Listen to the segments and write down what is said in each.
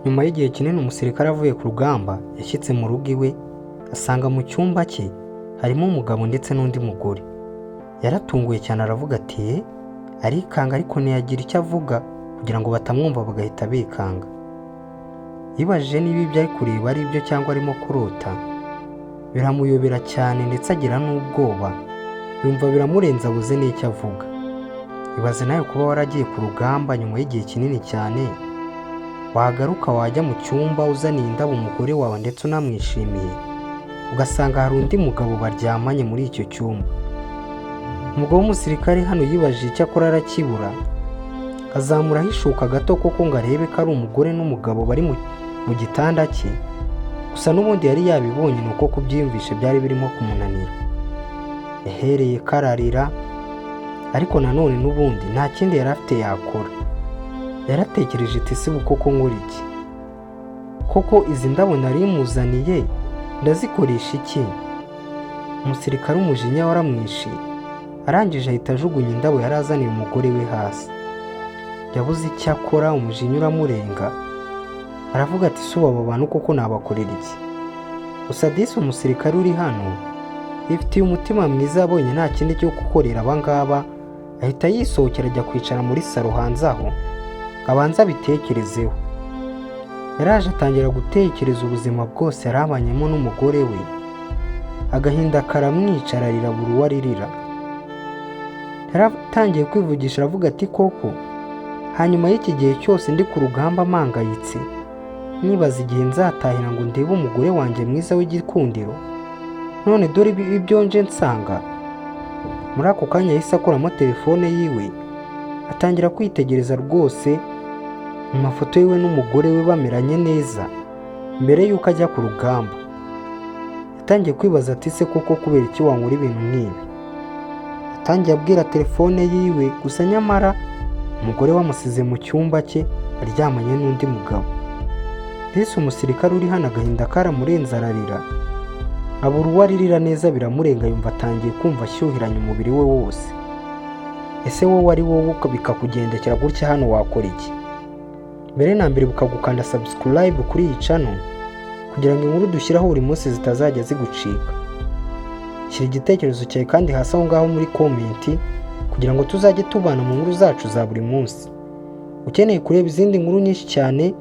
Nyuma y'igihe kinini umusirikare avuye ku rugamba yashyitse mu rugo iwe, asanga mu cyumba cye harimo umugabo ndetse n'undi mugore. Yaratunguye cyane aravuga ati arikanga ariko ntiyagira icyo avuga kugira ngo batamwumva bagahita bikanga. Yibajije niba ibyo ari kureba ari byo cyangwa arimo kurota. Biramuyobera cyane ndetse agira n'ubwoba, yumva biramurenza abuze n'icyo avuga. Ibaze nawe kuba waragiye ku rugamba nyuma y'igihe kinini cyane, wagaruka wajya mu cyumba uzaniye indabo umugore wawe ndetse unamwishimiye, ugasanga hari undi mugabo baryamanye muri icyo cyumba. Umugabo w'umusirikare hano yibajije icyo akora arakibura, azamuraho ishuka gato koko ngo arebe ko ari umugore n'umugabo bari mu gitanda cye, gusa n'ubundi yari yabibonye nuko kubyiyumvisha byari birimo kumunanira. Yahereye kararira, ariko nanone n'ubundi nta kindi yari afite yakora. Yaratekereje ati ese ubu koko nkora iki? Koko izi ndabo nari muzaniye ndazikoresha iki? Umusirikare umujinya waramwishe, arangije ahita ajugunya indabo yari azaniye umugore we hasi. Yabuze icyo akora, umujinya uramurenga, aravuga ati ese aba bantu koko nabakorera iki? Gusa disi umusirikare uri hano yifitiye umutima mwiza, abonye nta kindi cyo gukorera abangaba, ahita yisohokera ajya kwicara muri salo hanze aho abanza abitekerezeho. Yaraje atangira gutekereza ubuzima bwose yarabanyemo n'umugore we, agahinda karamwica ararira buri uwo aririra. Yaratangiye kwivugisha aravuga ati koko hanyuma y'iki gihe cyose ndi ku rugamba mpangayitse, nibaza igihe nzatahira ngo ndebe umugore wanjye mwiza w'igikundiro, none dore ibyo nje nsanga. Muri ako kanya yahise akuramo telefone yiwe, atangira kwitegereza rwose mu mafoto yiwe n'umugore we bameranye neza mbere y'uko ajya ku rugamba. Yatangiye kwibaza ati se koko kubera iki wankora ibintu nk'ibi? Yatangiye abwira telefone yiwe, gusa nyamara umugore wamusize mu cyumba cye aryamanye n'undi mugabo. Ndetse umusirikare uri hano agahinda karamurenze ararira, abura uwo aririra neza biramurenga, yumva atangiye kumva ashyuhiranye umubiri we wose. Ese wowe ari wowe bikakugendekera gutya hano wakora iki? Mbere na mbere bukagukanda subscribe kuri iyi channel kugira ngo inkuru dushyiraho buri munsi zitazajya zigucika. Shyira igitekerezo cyawe kandi hasi aho ngaho muri comment kugira ngo tuzajye tubana mu nkuru zacu za buri munsi. Ukeneye kureba izindi nkuru nyinshi cyane,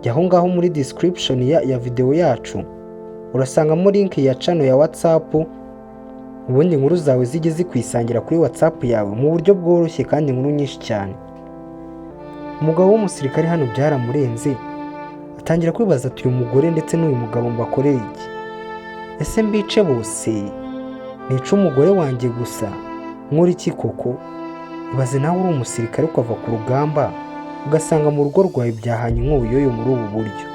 jya aho ngaho muri description ya video yacu urasangamo link ya channel ya WhatsApp, ubundi inkuru zawe zijye zikwisangira kuri WhatsApp yawe mu buryo bworoshye kandi inkuru nyinshi cyane. Umugabo w'umusirikare hano byaramurenze, atangira kwibaza ati uyu mugore ndetse n'uyu mugabo mbakorera iki? Ese mbice bose? Nica umugore wanjye gusa? Nkora iki koko? Ibaze nawe uri umusirikare ukava ku rugamba ugasanga mu rugo rwawe byahanye nk'ubuyoyo muri ubu buryo.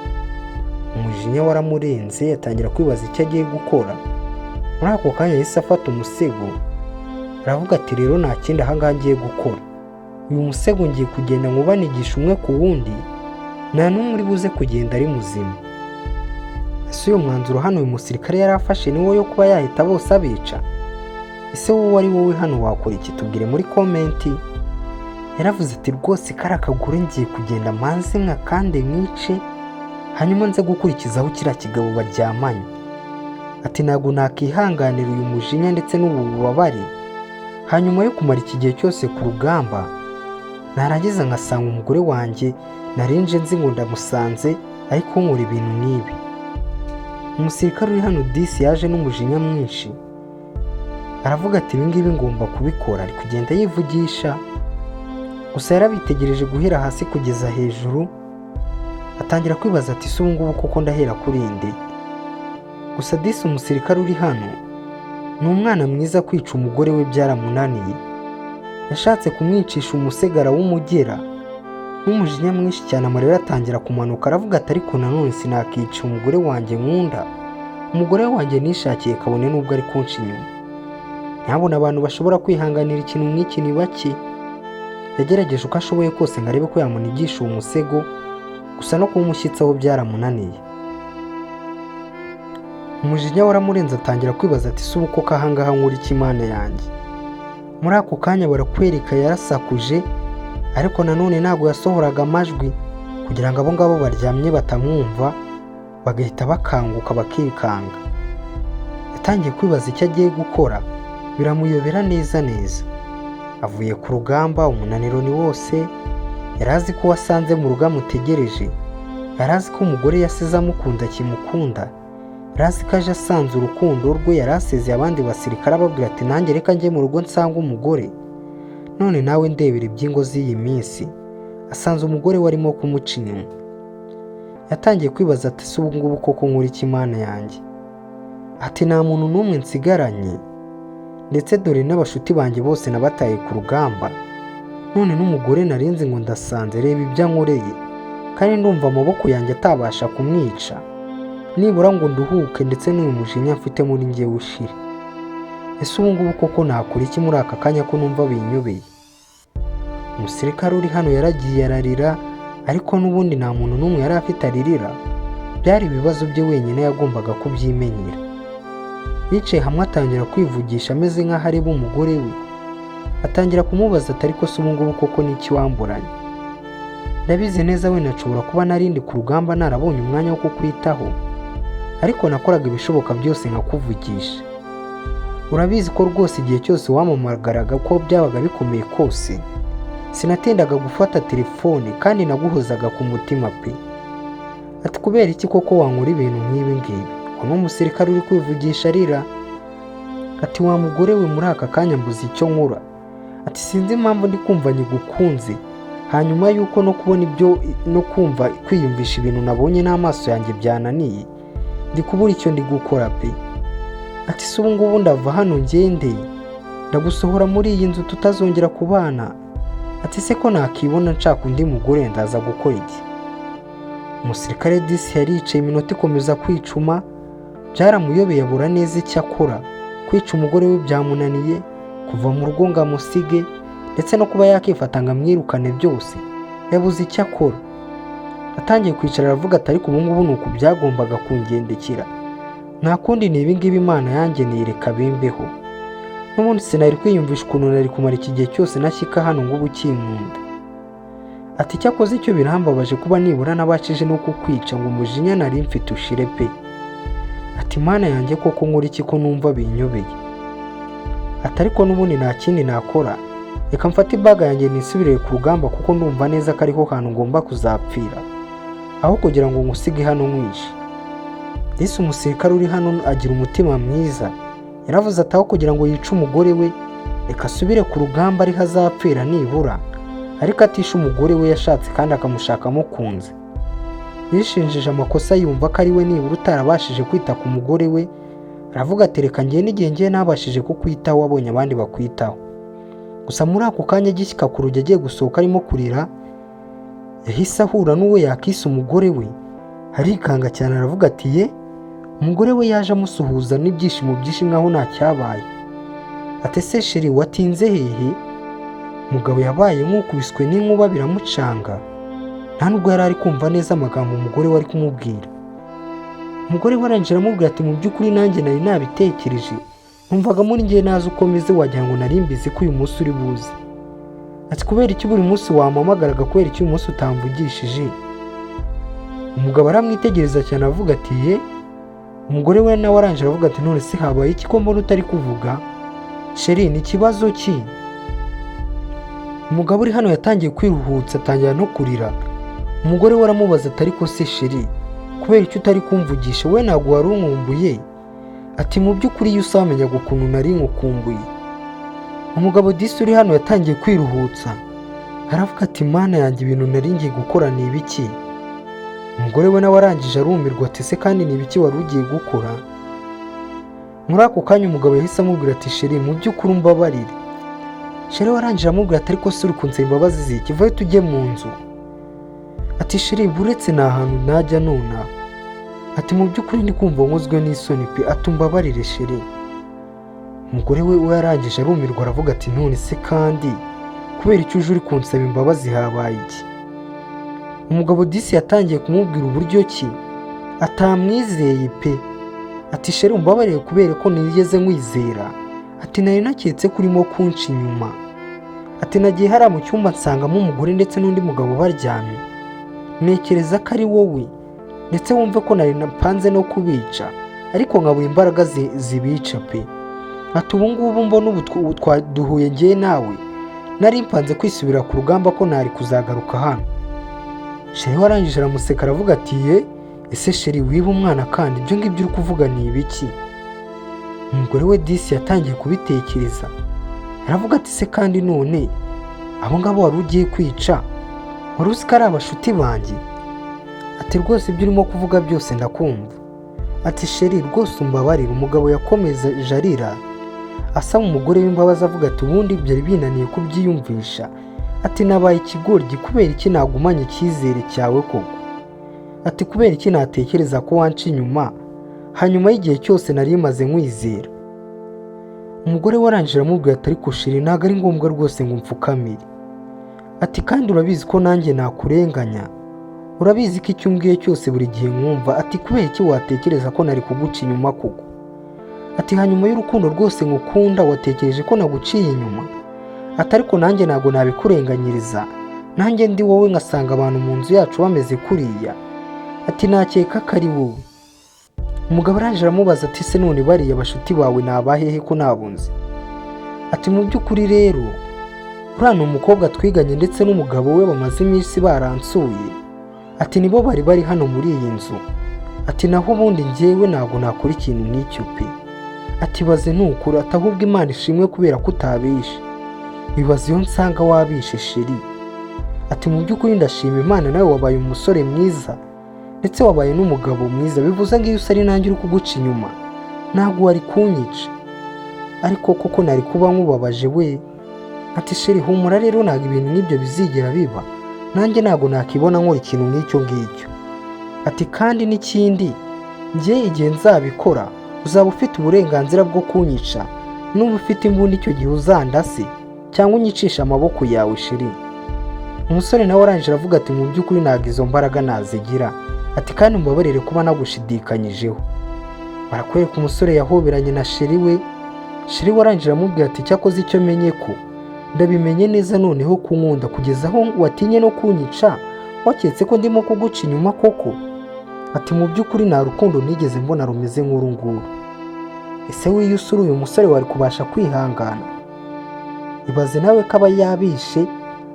Umujinya waramurenze, atangira kwibaza icyo agiye gukora. Muri ako kanya yahise afata umusego, aravuga ati rero nta kindi ahangaha ngiye gukora, uyu musego ngiye kugenda nkubanigisha umwe ku wundi, nta n'umwe uri buze kugenda ari muzima. Ese uyu mwanzuro hano uyu musirikare yari afashe ni wo yo kuba yahita bose abica? Ese wowe ari wowe hano wakora iki? Tubwire muri comment. Yaravuze ati rwose kari akagore ngiye kugenda manze nka kandi mwice, hanyuma nze gukurikizaho kiriya kigabo baryamanye. Ati ntabwo nakihanganira uyu mujinya ndetse n'ubu bubabare, hanyuma yo kumara iki gihe cyose ku rugamba narangiza ngasanga umugore wanjye narinje nzi ngo ndamusanze ariko nkora ibintu nk'ibi. Umusirikare uri hano disi yaje n'umujinya mwinshi, aravuga ati ibi ngibi ngomba kubikora. Ari kugenda yivugisha, gusa yarabitegereje guhera hasi kugeza hejuru, atangira kwibaza ati se ubu ngubu koko ndahera kuri nde? Gusa disi umusirikare uri hano ni umwana mwiza, kwica umugore we byaramunaniye. Yashatse kumwicisha umusegara w'umugera, n'umujinya mwinshi cyane amarira atangira kumanuka, aravuga ati ariko nanone sinakica umugore wanjye nkunda, umugore wanjye nishakiye kabone n'ubwo ari kunca inyuma. Ntabona abantu bashobora kwihanganira ikintu nk'iki ni bake. Yagerageje uko ashoboye kose ngo arebe ko yamunigisha uwo musego, gusa no kuwumushyitsaho byaramunaniye. Umujinya waramurenze, atangira kwibaza ati se ubu koko ahangaha nkora iki Imana yanjye? Muri ako kanya barakwereka yarasakuje, ariko nanone ntabwo yasohoraga amajwi, kugira ngo abo ngabo baryamye batamwumva bagahita bakanguka bakikanga. Yatangiye kwibaza icyo agiye gukora, biramuyobera neza neza. Avuye ku rugamba, umunaniro ni wose, yari azi ko wasanze mu rugo amutegereje, yari azi ko umugore yasize amukunda akimukunda, yari azi ko aje asanze urukundo rwe, yari asezeye abandi basirikare ababwira ati nanjye reka njye mu rugo nsanga umugore. None nawe ndebera iby'ingo z'iyi minsi, asanze umugore warimo kumuca inyuma. Yatangiye kwibaza ati se ubu ngubu koko nkora iki Mana yanjye? Ati nta muntu n'umwe nsigaranye, ndetse dore n'abashuti banjye bose nabataye ku rugamba, none n'umugore narinzi ngo ndasanze, reba ibyo ankoreye, kandi ndumva amaboko yanjye atabasha kumwica, nibura ngo nduhuke ndetse n'uyu mujinya mfite muri njye ushire. Ese ubu ngubu koko nakora iki muri aka kanya ko numva binyobeye? Umusirikare uri hano yaragiye ararira, ariko n'ubundi nta muntu n'umwe yari afite aririra. Byari ibibazo bye wenyine yagombaga kubyimenyera. Yicaye hamwe atangira kwivugisha ameze nk'aho areba umugore we. Atangira kumubaza ati ariko se ubu ngubu koko n'iki wamburanye? Ndabizi neza wenda nshobora kuba narindi ku rugamba narabonye umwanya wo kukwitaho, ariko nakoraga ibishoboka byose nkakuvugisha. Urabizi ko rwose igihe cyose wamamagaraga ko byabaga bikomeye kose, sinatindaga gufata telefone kandi naguhozaga ku mutima pe. Ati kubera iki koko wankora ibintu nk'ibi ngibi? Uno musirikare uri kwivugisha arira. Ati wa mugore we muri aka kanya mbuze icyo nkora. Ati sinzi impamvu ndi kumva nyigukunze, hanyuma yuko no kubona ibyo no kumva kwiyumvisha ibintu nabonye n'amaso yanjye byananiye, ndi kubura icyo ndi gukora pe. Ati se ubu ngubu ndava hano ngende, ndagusohora muri iyi nzu tutazongera kubana? Ati se ko nakibona nshaka undi mugore ndaza gukora iki? Umusirikare disi yaricaye iminota ikomeza kwicuma, byaramuyobeye abura neza icyo akora. Kwica umugore we byamunaniye, kuva mu rugo ngo amusige, ndetse no kuba yakifata ngo amwirukane byose yabuze icyo akora. Atangiye kwicara aravuga ati ariko ubu ngubu ni uku byagombaga kungendekera, nta kundi ni ibi ngibi Imana yangeneye reka bimbeho. N'ubundi sinari kwiyumvisha ukuntu nari kumara iki gihe cyose nashyika hano ngo ubu ukinkunda. Ati cyakoze icyo birambabaje kuba nibura nabashije no kukwica ngo umujinya nari mfite ushire pe. Ati Mana yanjye koko nkora iki ko numva binyobeye? Ati ariko n'ubundi nta kindi nakora, reka mfate ibaga yanjye nisubire ku rugamba kuko ndumva neza ko ariho hantu ngomba kuzapfira, aho kugira ngo ngusige hano nkwishe. Ese umusirikare uri hano agira umutima mwiza, yaravuze ati aho kugira ngo yice umugore we, reka asubire ku rugamba ariho azapfira nibura, ariko atishe umugore we yashatse kandi akamushaka amukunze. Yishinjije amakosa yumva ko ari we nibura utarabashije kwita ku mugore we, aravuga ati reka njye n'igihe njye nabashije kukwitaho wabonye abandi bakwitaho. Gusa muri ako kanya agishyika ku rugi agiye gusohoka arimo kurira, yahise ahura n'uwo yakise umugore we, arikanga cyane aravuga ati ye, umugore we yaje amusuhuza n'ibyishimo byinshi nkaho nta cyabaye. Ati se sheri watinze hehe? Umugabo yabaye nk'ukubiswe n'inkuba biramucanga, nta nubwo yari ari kumva neza amagambo umugore we ari kumubwira. Umugore we arangije aramubwira ati mu by'ukuri nanjye nari nabitekereje, numvaga muri njye nazi uko meze wagira ngo nari mbizi ko uyu munsi uri buze. Ati kubera iki buri munsi wampamagaraga, kubera iki uyu munsi utamvugishije? Umugabo aramwitegereza cyane avuga ati ye. Umugore we nawe arangije aravuga ati none se habaye iki ko mbona utari kuvuga? Sheri ni ikibazo ki? Umugabo uri hano yatangiye kwiruhutsa atangira no kurira. Umugore we aramubaza ati ariko se sheri, kubera icyo utari kumvugisha, we ntabwo wari unkumbuye? Ati mu by'ukuri iyo usamenyaga ukuntu nari nkukumbuye. Umugabo disi uri hano yatangiye kwiruhutsa, aravuga ati Mana yanjye ibintu nari ngiye gukora ni ibiki? Umugore we nawe arangije arumirwa ati se kandi ni ibiki wari ugiye gukora? Muri ako kanya umugabo yahise amubwira ati sheri mu by'ukuri umbabarire. Sheri we arangije amubwira ati ariko se uri kunsaba imbabazi ziki? Vayo tujye mu nzu. Ati sheri buretse nta hantu najya nonaha. Ati mu by'ukuri ndi kumva nkozwe n'isoni pe, ati umbabarire sheri. Umugore we yarangije arumirwa aravuga ati none se kandi kubera icyo uje uri kunsaba imbabazi habaye iki? Umugabo disi yatangiye kumubwira uburyo ki atamwizeye pe. Ati sheri umbabarire kubera ko nigeze nkwizera. Ati nari naketse ko urimo kunca inyuma. Ati nagiye hariya mu cyumba nsangamo umugore ndetse n'undi mugabo baryamye. ntekereza ko ari wowe, ndetse wumve ko nari napanze no kubica ariko nkabura imbaraga zibica pe. Ati ubu ngubu mbona ubu twaduhuye njye nawe nari mpanze kwisubira ku rugamba ko ntari kuzagaruka hano. Sheri warangije aramuseka aravuga ati ese Sheri wiba umwana kandi ibyo ngibyo uri kuvuga ni ibiki? Umugore we disi yatangiye kubitekereza aravuga ati se kandi none abo ngabo wari ugiye kwica wari uzi ko ari abashuti banjye? Ati rwose ibyo urimo kuvuga byose ndakumva. Ati Sheri rwose umbabarire. Umugabo yakomeje arira asaba umugore w'imbabazi avuga ati ubundi byari binaniye kubyiyumvisha. Ati nabaye ikigoryi kubera iki nagumanye icyizere cyawe koko? Ati kubera iki natekereza ko wanca inyuma hanyuma y'igihe cyose nari maze nkwizera? Umugore warangije aramubwira ati ariko Sheri ntabwo ari ngombwa rwose ngo mfukamire. Ati kandi urabizi ko nanjye nakurenganya, urabizi ko icyo umbwiye cyose buri gihe nkumva. Ati kubera iki watekereza ko nari kuguca inyuma koko? Ati hanyuma y'urukundo rwose ngukunda watekereje ko naguciye inyuma? Ati ariko nanjye ntabwo nabikurenganyiriza, nanjye ndi wowe ngasanga abantu mu nzu yacu bameze kuriya. Ati nakeka ko ari wowe. Umugabo arangije aramubaza ati se none bariya bashuti bawe ni abahehe ko nabunze? Ati mu by'ukuri rero uriya ni umukobwa twiganye ndetse n'umugabo we bamaze iminsi baransuye. Ati nibo bari hano muri iyi nzu. Ati naho ubundi njyewe ntabwo nakora ikintu nk'icyo pe. Ati baze nukuri. Ati ahubwo Imana ishimwe kubera ko utabishe. Bibaze iyo nsanga wabishe Sheri. Ati mu by'ukuri ndashima Imana, nawe wabaye umusore mwiza ndetse wabaye n'umugabo mwiza. Bivuze ngo iyo usari nanjye uri kuguca inyuma ntabwo wari kunyica, ariko koko nari kuba nkubabaje we. Ati Sheri humura rero ntabwo ibintu nk'ibyo bizigera biba, nanjye ntabwo nakibona nkora ikintu nk'icyo ngicyo. Ati kandi n'ikindi njye igihe nzabikora uzaba ufite uburenganzira bwo kunyica, n'uba ufite imbunda icyo gihe uzandase cyangwa unyicisha amaboko yawe Sheri. Umusore nawe arangije aravuga ati mu by'ukuri ntabwo izo mbaraga nazigira. Ati kandi mbabarire kuba nagushidikanyijeho. Barakwereka umusore yahoberanye na Sheri we. Sheri warangije aramubwira ati cyakoze icyo menye ko ndabimenye neza noneho kunkunda kugeza aho watinye no kunyica waketse ko ndimo kuguca inyuma koko. Ati mu by'ukuri nta rukundo nigeze mbona rumeze nk'uru nguru. Ese wiyo usura uyu musore wari kubasha kwihangana? Ibaze nawe ko aba yabishe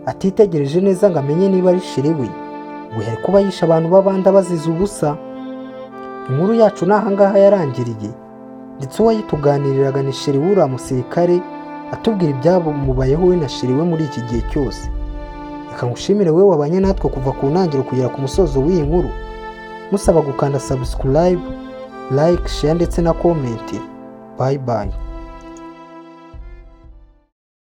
atitegereje neza ngo amenye niba ari Sheri we, ngo yari kuba yishe abantu b'abandi abazize ubusa. Inkuru yacu ni ahangaha yarangiriye, ndetse uwayituganiriraga ni Sheri w'uriya musirikare atubwira ibyamubayeho we na Sheri we muri iki gihe cyose. Reka ngushimire wowe wabanye natwe kuva ku ntangiriro kugera ku musozo w'iyi nkuru, musaba gukanda subscribe, like, share ndetse na comment. Bye bye.